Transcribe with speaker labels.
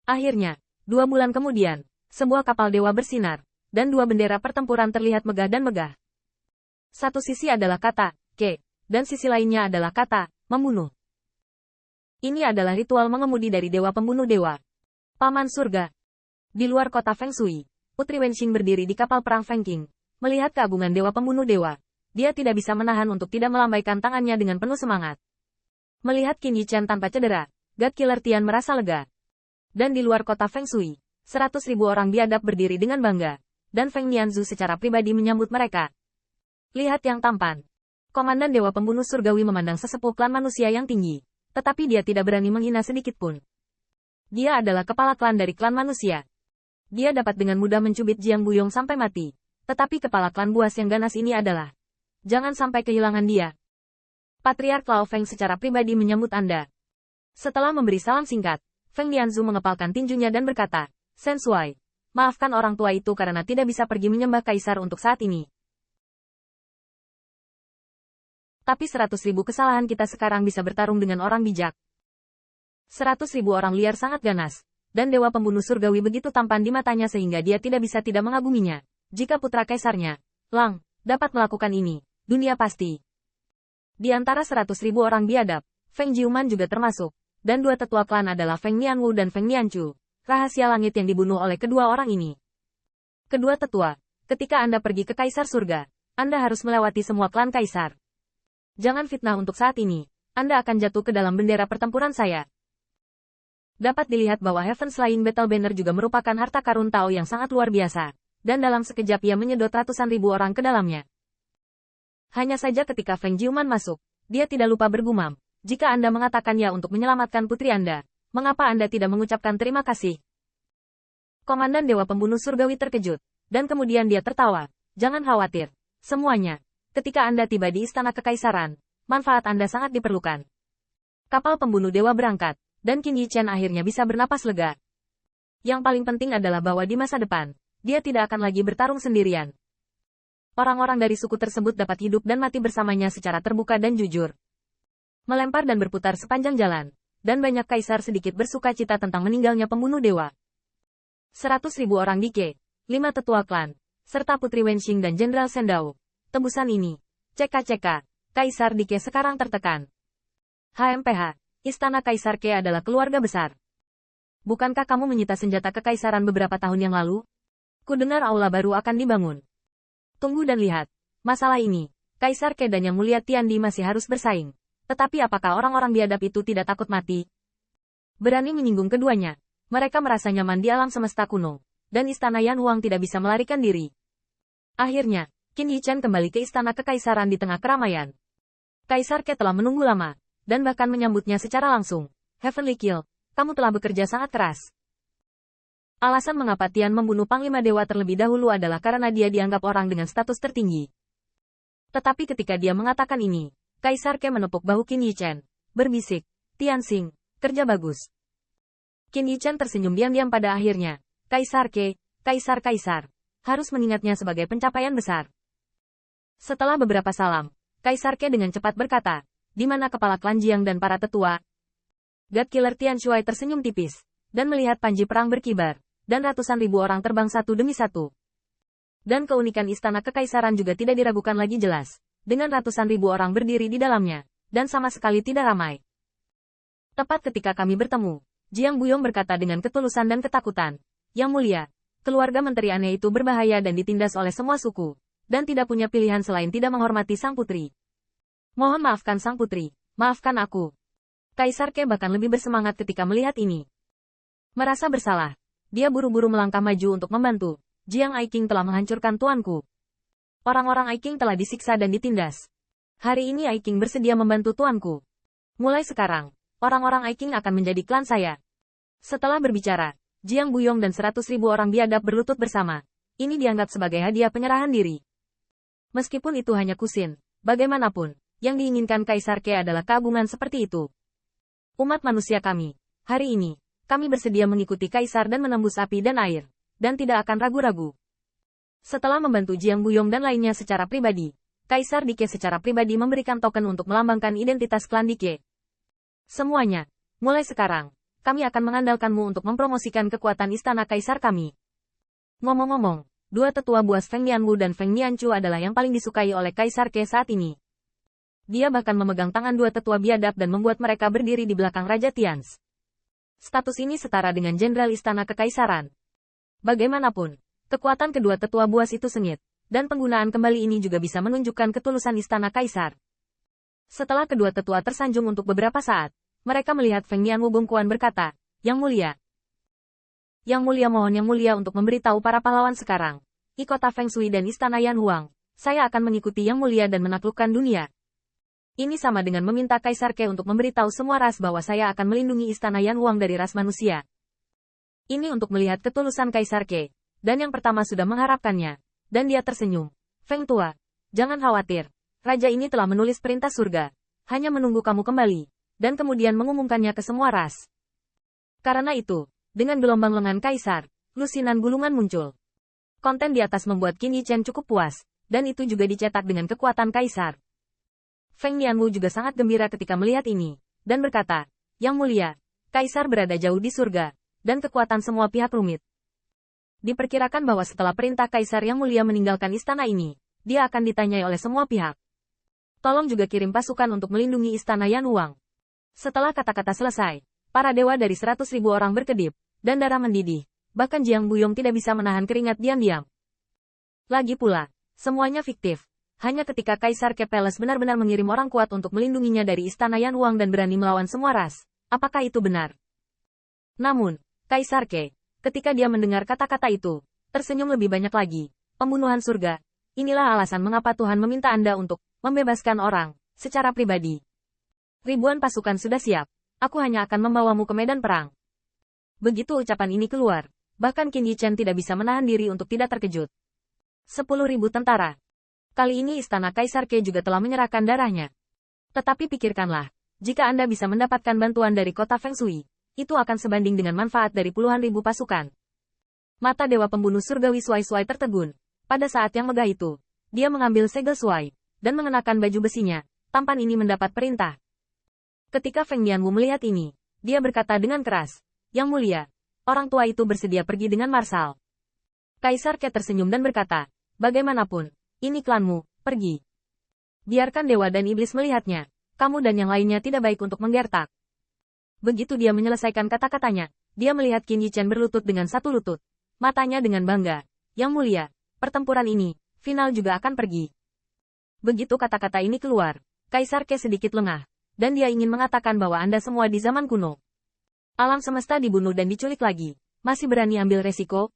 Speaker 1: Akhirnya, 2 bulan kemudian, sebuah kapal dewa bersinar, dan 2 bendera pertempuran terlihat megah dan megah. Satu sisi adalah kata, Ke, dan sisi lainnya adalah kata, membunuh. Ini adalah ritual mengemudi dari dewa pembunuh dewa. Paman surga. Di luar kota Feng Shui, Putri Wenxing berdiri di kapal perang Feng Qing. Melihat keagungan dewa pembunuh dewa, dia tidak bisa menahan untuk tidak melambaikan tangannya dengan penuh semangat. Melihat Qin Yichen tanpa cedera, God Killer Tian merasa lega. Dan di luar kota Feng Shui, 100.000 orang biadab berdiri dengan bangga, dan Feng Nianzu secara pribadi menyambut mereka. Lihat yang tampan. Komandan Dewa Pembunuh Surgawi memandang sesepuh klan manusia yang tinggi, tetapi dia tidak berani menghina sedikit pun. Dia adalah kepala klan dari klan manusia. Dia dapat dengan mudah mencubit Jiang Buyong sampai mati, tetapi kepala klan buas yang ganas ini adalah. Jangan sampai kehilangan dia. Patriark Lao Feng secara pribadi menyambut Anda. Setelah memberi salam singkat, Feng Nianzu mengepalkan tinjunya dan berkata, Sensui, maafkan orang tua itu karena tidak bisa pergi menyembah kaisar untuk saat ini. Tapi 100.000 kesalahan kita sekarang bisa bertarung dengan orang bijak. 100.000 orang liar sangat ganas, dan Dewa Pembunuh Surgawi begitu tampan di matanya sehingga dia tidak bisa tidak mengaguminya. Jika putra kaisarnya, Lang, dapat melakukan ini, dunia pasti. Di antara 100.000 orang biadab, Feng Jiuman juga termasuk, dan 2 tetua klan adalah Feng Nianwu dan Feng Nianchu, rahasia langit yang dibunuh oleh kedua orang ini. Kedua tetua, ketika Anda pergi ke Kaisar Surga, Anda harus melewati semua klan kaisar. Jangan fitnah untuk saat ini, Anda akan jatuh ke dalam bendera pertempuran saya. Dapat dilihat bahwa Heaven Slaying Battle Banner juga merupakan harta karun Tao yang sangat luar biasa, dan dalam sekejap ia menyedot ratusan ribu orang ke dalamnya. Hanya saja ketika Feng Jiuman masuk, dia tidak lupa bergumam, jika Anda mengatakan ya untuk menyelamatkan putri Anda, mengapa Anda tidak mengucapkan terima kasih? Komandan Dewa Pembunuh Surgawi terkejut, dan kemudian dia tertawa, jangan khawatir, semuanya. Ketika Anda tiba di Istana Kekaisaran, manfaat Anda sangat diperlukan. Kapal pembunuh dewa berangkat, dan Qin Yichen akhirnya bisa bernapas lega. Yang paling penting adalah bahwa di masa depan, dia tidak akan lagi bertarung sendirian. Orang-orang dari suku tersebut dapat hidup dan mati bersamanya secara terbuka dan jujur. Melempar dan berputar sepanjang jalan, dan banyak kaisar sedikit bersuka cita tentang meninggalnya pembunuh dewa. 100.000 orang Dike, 5 tetua klan, serta Putri Wenxing dan Jenderal Sendao. Tembusan ini, CK, Kaisar Dike sekarang tertekan. HMPH, Istana Kaisar Ke adalah keluarga besar. Bukankah kamu menyita senjata kekaisaran beberapa tahun yang lalu? Kudengar aula baru akan dibangun. Tunggu dan lihat. Masalah ini, Kaisar Ke dan Yang Mulia Tiandi masih harus bersaing. Tetapi apakah orang-orang biadab itu tidak takut mati? Berani menyinggung keduanya. Mereka merasa nyaman di alam semesta kuno. Dan Istana Yan Huang tidak bisa melarikan diri. Akhirnya, Qin Yichen kembali ke Istana Kekaisaran di tengah keramaian. Kaisar Ke telah menunggu lama, dan bahkan menyambutnya secara langsung. Heavenly Kill, kamu telah bekerja sangat keras. Alasan mengapa Tian membunuh Panglima Dewa terlebih dahulu adalah karena dia dianggap orang dengan status tertinggi. Tetapi ketika dia mengatakan ini, Kaisar Ke menepuk bahu Qin Yichen, berbisik, Tian Xing, kerja bagus. Qin Yichen tersenyum diam-diam pada akhirnya. Kaisar Ke, Kaisar, harus mengingatnya sebagai pencapaian besar. Setelah beberapa salam, Kaisar Ke dengan cepat berkata, di mana kepala klan Jiang dan para tetua? God Killer Tian Shuai tersenyum tipis, dan melihat panji perang berkibar, dan ratusan ribu orang terbang satu demi satu. Dan keunikan Istana Kekaisaran juga tidak diragukan lagi jelas, dengan ratusan ribu orang berdiri di dalamnya, dan sama sekali tidak ramai. Tepat ketika kami bertemu, Jiang Buyong berkata dengan ketulusan dan ketakutan, Yang Mulia, keluarga menteri aneh itu berbahaya dan ditindas oleh semua suku, dan tidak punya pilihan selain tidak menghormati sang putri. Mohon maafkan sang putri, maafkan aku. Kaisar Ke bahkan lebih bersemangat ketika melihat ini. Merasa bersalah, dia buru-buru melangkah maju untuk membantu. Jiang Aiking telah menghancurkan tuanku. Orang-orang Aiking telah disiksa dan ditindas. Hari ini Aiking bersedia membantu tuanku. Mulai sekarang, orang-orang Aiking akan menjadi klan saya. Setelah berbicara, Jiang Buyong dan 100.000 orang biadab berlutut bersama. Ini dianggap sebagai hadiah penyerahan diri. Meskipun itu hanya kusin, bagaimanapun, yang diinginkan Kaisar Ke adalah keagungan seperti itu. Umat manusia kami, hari ini, kami bersedia mengikuti Kaisar dan menembus api dan air, dan tidak akan ragu-ragu. Setelah membantu Jiang Buyong dan lainnya secara pribadi, Kaisar Dike secara pribadi memberikan token untuk melambangkan identitas klan Dike. Semuanya, mulai sekarang, kami akan mengandalkanmu untuk mempromosikan kekuatan istana kaisar kami. Ngomong-ngomong, dua tetua buas Feng Nianwu dan Feng Nianchu adalah yang paling disukai oleh Kaisar Ke saat ini. Dia bahkan memegang tangan dua tetua biadab dan membuat mereka berdiri di belakang Raja Tians. Status ini setara dengan Jenderal Istana Kekaisaran. Bagaimanapun, kekuatan kedua tetua buas itu sengit, dan penggunaan kembali ini juga bisa menunjukkan ketulusan Istana Kaisar. Setelah kedua tetua tersanjung untuk beberapa saat, mereka melihat Feng Nianwu Bongkuan berkata, Yang Mulia. Yang Mulia mohon Yang Mulia untuk memberitahu para pahlawan sekarang. Di kota Feng Shui dan Istana Yan Huang, saya akan mengikuti Yang Mulia dan menaklukkan dunia. Ini sama dengan meminta Kaisar Ke untuk memberitahu semua ras bahwa saya akan melindungi Istana Yan Huang dari ras manusia. Ini untuk melihat ketulusan Kaisar Ke, dan yang pertama sudah mengharapkannya. Dan dia tersenyum. Feng Tua, jangan khawatir. Raja ini telah menulis perintah surga. Hanya menunggu kamu kembali. Dan kemudian mengumumkannya ke semua ras. Karena itu, dengan gelombang lengan kaisar, lusinan gulungan muncul. Konten di atas membuat Qin Yichen cukup puas, dan itu juga dicetak dengan kekuatan kaisar. Feng Nianwu juga sangat gembira ketika melihat ini, dan berkata, Yang Mulia, kaisar berada jauh di surga, dan kekuatan semua pihak rumit. Diperkirakan bahwa setelah perintah kaisar Yang Mulia meninggalkan istana ini, dia akan ditanyai oleh semua pihak. Tolong juga kirim pasukan untuk melindungi istana Yan Huang. Setelah kata-kata selesai, para dewa dari 100.000 orang berkedip, dan darah mendidih. Bahkan Jiang Buyong tidak bisa menahan keringat diam-diam. Lagi pula, semuanya fiktif. Hanya ketika Kaisar Ke Palace benar-benar mengirim orang kuat untuk melindunginya dari istana Yan Huang dan berani melawan semua ras. Apakah itu benar? Namun, Kaisar Ke, ketika dia mendengar kata-kata itu, tersenyum lebih banyak lagi. Pembunuhan surga. Inilah alasan mengapa Tuhan meminta Anda untuk membebaskan orang, secara pribadi. Ribuan pasukan sudah siap. Aku hanya akan membawamu ke medan perang. Begitu ucapan ini keluar, bahkan Qin Yichen tidak bisa menahan diri untuk tidak terkejut. 10.000 tentara. Kali ini istana Kaisar Ke juga telah menyerahkan darahnya. Tetapi pikirkanlah, jika Anda bisa mendapatkan bantuan dari kota Feng Shui, itu akan sebanding dengan manfaat dari puluhan ribu pasukan. Mata dewa pembunuh surgawi Suai-Suai tertegun. Pada saat yang megah itu, dia mengambil segel Suai, dan mengenakan baju besinya. Tampan ini mendapat perintah. Ketika Feng Nianwu melihat ini, dia berkata dengan keras, Yang Mulia, orang tua itu bersedia pergi dengan marsal. Kaisar Ke tersenyum dan berkata, bagaimanapun, ini klanmu, pergi. Biarkan dewa dan iblis melihatnya, kamu dan yang lainnya tidak baik untuk menggertak. Begitu dia menyelesaikan kata-katanya, dia melihat Qin Yichen berlutut dengan satu lutut. Matanya dengan bangga, Yang Mulia, pertempuran ini, final juga akan pergi. Begitu kata-kata ini keluar, Kaisar Ke sedikit lengah. Dan dia ingin mengatakan bahwa Anda semua di zaman kuno. Alam semesta dibunuh dan diculik lagi. Masih berani ambil resiko?